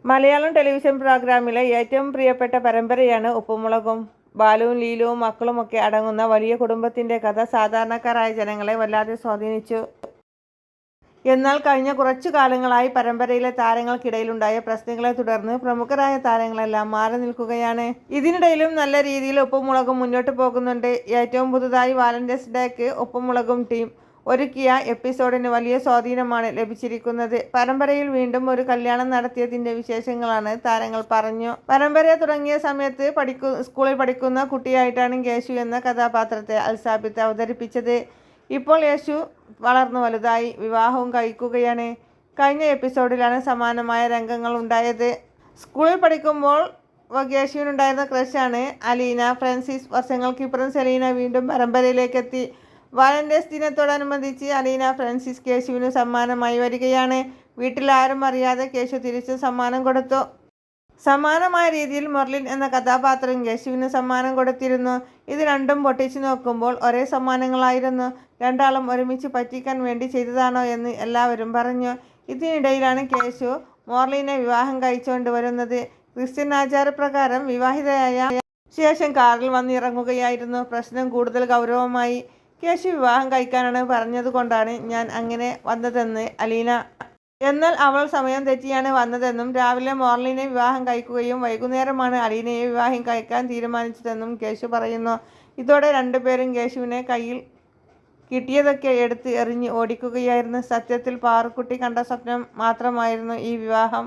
Malayalam television പ്രോഗ്രാമിലെ ഏറ്റവും പ്രിയപ്പെട്ട പരമ്പരയാണ് ഉപ്പുമുളകും. ബാലുവും ലീലുവും മക്കളുമൊക്കെ അടങ്ങുന്ന വലിയ കുടുംബത്തിൻ്റെ കഥ സാധാരണക്കാരായ ജനങ്ങളെ വല്ലാതെ സ്വാധീനിച്ചു. എന്നാൽ കഴിഞ്ഞ കുറച്ചു കാലങ്ങളായി പരമ്പരയിലെ താരങ്ങൾക്കിടയിലുണ്ടായ പ്രശ്നങ്ങളെ തുടർന്ന് പ്രമുഖരായ താരങ്ങളെല്ലാം മാറി നിൽക്കുകയാണ്. ഇതിനിടയിലും നല്ല രീതിയിൽ ഉപ്പുമുളകും മുന്നോട്ട് പോകുന്നുണ്ട്. ഏറ്റവും പുതുതായി വാലന്റൈൻസ് ഡേക്ക് ഉപ്പുമുളകും ടീം ഒരുക്കിയ എപ്പിസോഡിന് വലിയ സ്വാധീനമാണ് ലഭിച്ചിരിക്കുന്നത്. പരമ്പരയിൽ വീണ്ടും ഒരു കല്യാണം നടത്തിയതിൻ്റെ വിശേഷങ്ങളാണ് താരങ്ങൾ പറഞ്ഞു. പരമ്പര തുടങ്ങിയ സമയത്ത് സ്കൂളിൽ പഠിക്കുന്ന കുട്ടിയായിട്ടാണ് യേശു എന്ന കഥാപാത്രത്തെ അൽസാബിത്ത് അവതരിപ്പിച്ചത്. ഇപ്പോൾ യേശു വളർന്നു വലുതായി വിവാഹവും കഴിക്കുകയാണ്. കഴിഞ്ഞ എപ്പിസോഡിലാണ് സമാനമായ രംഗങ്ങൾ ഉണ്ടായത്. സ്കൂളിൽ പഠിക്കുമ്പോൾ യേശുവിനുണ്ടായിരുന്ന ക്രഷാണ് അലീന ഫ്രാൻസിസ്. വർഷങ്ങൾക്കിപ്പുറം സെലീന വീണ്ടും പരമ്പരയിലേക്ക് എത്തി. വാലന്റൈൻസ് ദിനത്തോടനുബന്ധിച്ച് അലീന ഫ്രാൻസിസ് യേശുവിന് സമ്മാനമായി വരികയാണ്. വീട്ടിൽ ആരും അറിയാതെ യേശു തിരിച്ചു സമ്മാനം കൊടുത്തു. സമാനമായ രീതിയിൽ മെർലിൻ എന്ന കഥാപാത്രം യേശുവിന് സമ്മാനം കൊടുത്തിരുന്നു. ഇത് രണ്ടും പൊട്ടിച്ചു നോക്കുമ്പോൾ ഒരേ സമ്മാനങ്ങളായിരുന്നു. രണ്ടാളും ഒരുമിച്ച് പറ്റിക്കാൻ വേണ്ടി ചെയ്തതാണോ എന്ന് എല്ലാവരും പറഞ്ഞു. ഇതിനിടയിലാണ് യേശു മെർലിനെ വിവാഹം കഴിച്ചുകൊണ്ട് വരുന്നത്. ക്രിസ്ത്യൻ ആചാരപ്രകാരം വിവാഹിതയായ ശേഷം കാറിൽ വന്നിറങ്ങുകയായിരുന്നു. പ്രശ്നം കൂടുതൽ ഗൗരവമായി. യേശു വിവാഹം കഴിക്കാനാണ് പറഞ്ഞതുകൊണ്ടാണ് ഞാൻ അങ്ങനെ വന്നതെന്ന് അലീന. എന്നാൽ അവൾ സമയം തെറ്റിയാണ് വന്നതെന്നും രാവിലെ മെർലിനെ വിവാഹം കഴിക്കുകയും വൈകുന്നേരമാണ് അലീനയെ വിവാഹം കഴിക്കാൻ തീരുമാനിച്ചതെന്നും യേശു പറയുന്നു. ഇതോടെ രണ്ടുപേരും യേശുവിനെ കയ്യിൽ കിട്ടിയതൊക്കെ എടുത്ത് എറിഞ്ഞ് ഓടിക്കുകയായിരുന്നു. സത്യത്തിൽ പാറുക്കുട്ടി കണ്ട സ്വപ്നം മാത്രമായിരുന്നു ഈ വിവാഹം.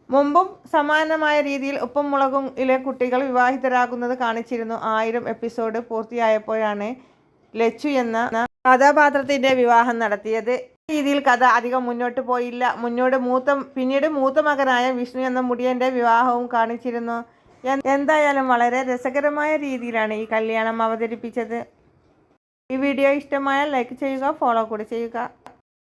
മുമ്പും സമാനമായ രീതിയിൽ ഉപ്പുമുളകും ഇലെ കുട്ടികൾ വിവാഹിതരാകുന്നത് കാണിച്ചിരുന്നു. 1000 എപ്പിസോഡ് പൂർത്തിയായപ്പോഴാണ് ലച്ചു എന്ന കഥാപാത്രത്തിൻ്റെ വിവാഹം നടത്തിയത്. ഈ രീതിയിൽ കഥ അധികം മുന്നോട്ട് പോയില്ല. പിന്നീട് മൂത്ത മകനായ വിഷ്ണു എന്ന മുടിയൻ്റെ വിവാഹവും കാണിച്ചിരുന്നു. എന്തായാലും വളരെ രസകരമായ രീതിയിലാണ് ഈ കല്യാണം അവതരിപ്പിച്ചത്. ഈ വീഡിയോ ഇഷ്ടമായാൽ ലൈക്ക് ചെയ്യുക, ഫോളോ കൂടി ചെയ്യുക.